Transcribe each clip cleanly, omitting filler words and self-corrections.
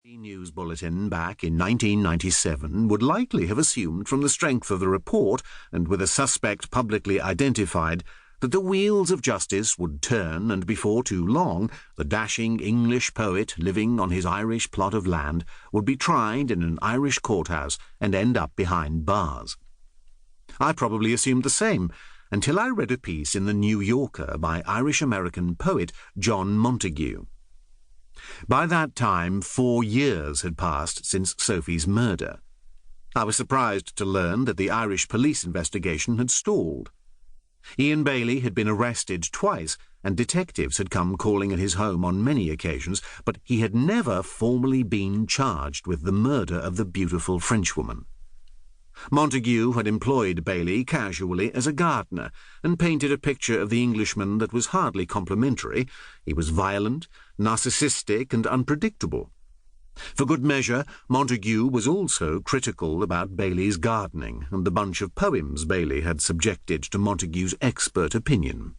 A news bulletin back in 1997 would likely have assumed from the strength of the report, and with a suspect publicly identified, that the wheels of justice would turn, and before too long the dashing English poet living on his Irish plot of land would be tried in an Irish courthouse and end up behind bars. I probably assumed the same, until I read a piece in the New Yorker by Irish-American poet John Montague. By that time, 4 years had passed since Sophie's murder. I was surprised to learn that the Irish police investigation had stalled. Ian Bailey had been arrested twice, and detectives had come calling at his home on many occasions, but he had never formally been charged with the murder of the beautiful Frenchwoman. Montague had employed Bailey casually as a gardener, and painted a picture of the Englishman that was hardly complimentary. He was violent, narcissistic, and unpredictable. For good measure, Montague was also critical about Bailey's gardening and the bunch of poems Bailey had subjected to Montague's expert opinion.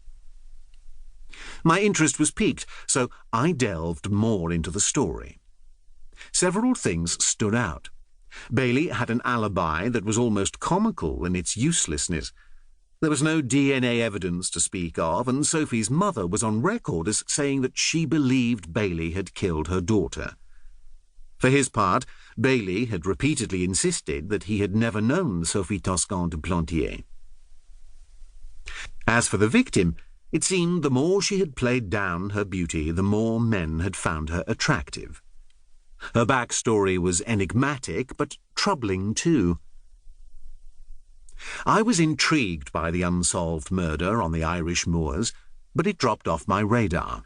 My interest was piqued, so I delved more into the story. Several things stood out. Bailey had an alibi that was almost comical in its uselessness. There was no DNA evidence to speak of, and Sophie's mother was on record as saying that she believed Bailey had killed her daughter. For his part, Bailey had repeatedly insisted that he had never known Sophie Toscan du Plantier. As for the victim, it seemed the more she had played down her beauty, the more men had found her attractive. Her backstory was enigmatic, but troubling too. I was intrigued by the unsolved murder on the Irish moors, but it dropped off my radar.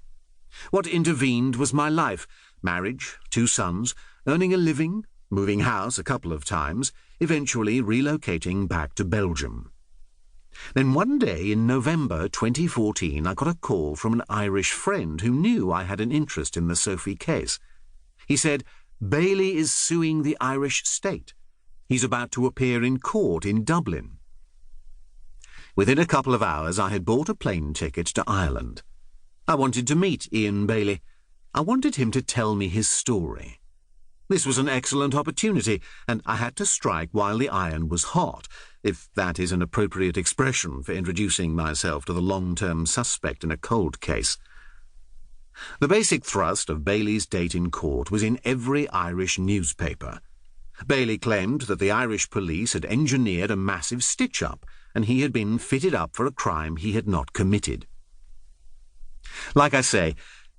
What intervened was my life: marriage, 2 sons, earning a living, moving house a couple of times, eventually relocating back to Belgium. Then one day in November 2014 I got a call from an Irish friend who knew I had an interest in the Sophie case. He said, "Bailey is suing the Irish state. He's about to appear in court in Dublin." Within a couple of hours I had bought a plane ticket to Ireland. I wanted to meet Ian Bailey. I wanted him to tell me his story. This was an excellent opportunity, and I had to strike while the iron was hot, if that is an appropriate expression for introducing myself to the long-term suspect in a cold case. The basic thrust of Bailey's date in court was in every Irish newspaper. Bailey claimed that the Irish police had engineered a massive stitch-up, and he had been fitted up for a crime he had not committed. Like I say,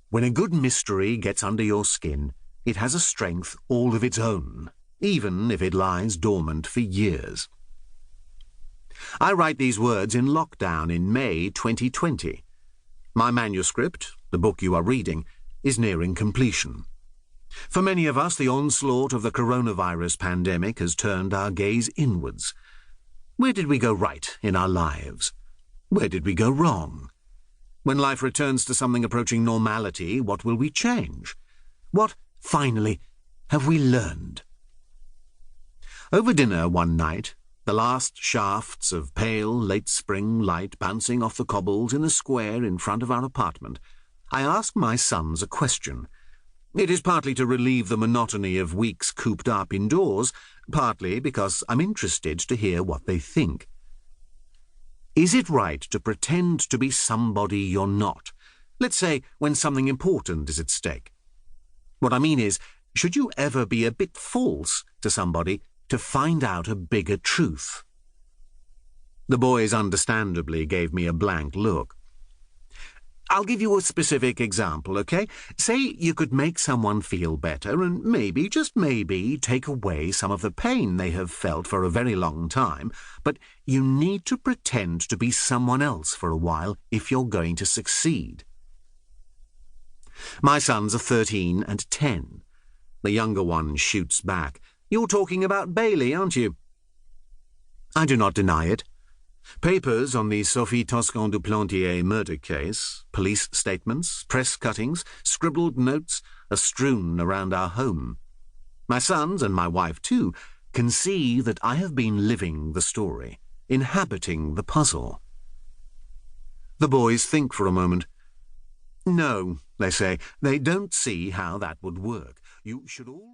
when a good mystery gets under your skin, it has a strength all of its own, even if it lies dormant for years. I write these words in lockdown in May 2020. My manuscript, the book you are reading, is nearing completion. For many of us, the onslaught of the coronavirus pandemic has turned our gaze inwards. Where did we go right in our lives? Where did we go wrong? When life returns to something approaching normality, what will we change? What, finally, have we learned? Over dinner one night, the last shafts of pale late spring light bouncing off the cobbles in the square in front of our apartment, I asked my sons a question. It is partly to relieve the monotony of weeks cooped up indoors, partly because I'm interested to hear what they think. Is it right to pretend to be somebody you're not? Let's say when something important is at stake. What I mean is, should you ever be a bit false to somebody to find out a bigger truth? The boys understandably gave me a blank look. I'll give you a specific example, okay? Say you could make someone feel better and maybe, just maybe, take away some of the pain they have felt for a very long time, but you need to pretend to be someone else for a while if you're going to succeed. My sons are 13 and 10. The younger one shoots back. "You're talking about Bailey, aren't you?" I do not deny it. Papers on the Sophie Toscan du Plantier murder case, police statements, press cuttings, scribbled notes are strewn around our home. My sons, and my wife too, can see that I have been living the story, inhabiting the puzzle. The boys think for a moment. "No," they say, "they don't see how that would work. You should all..."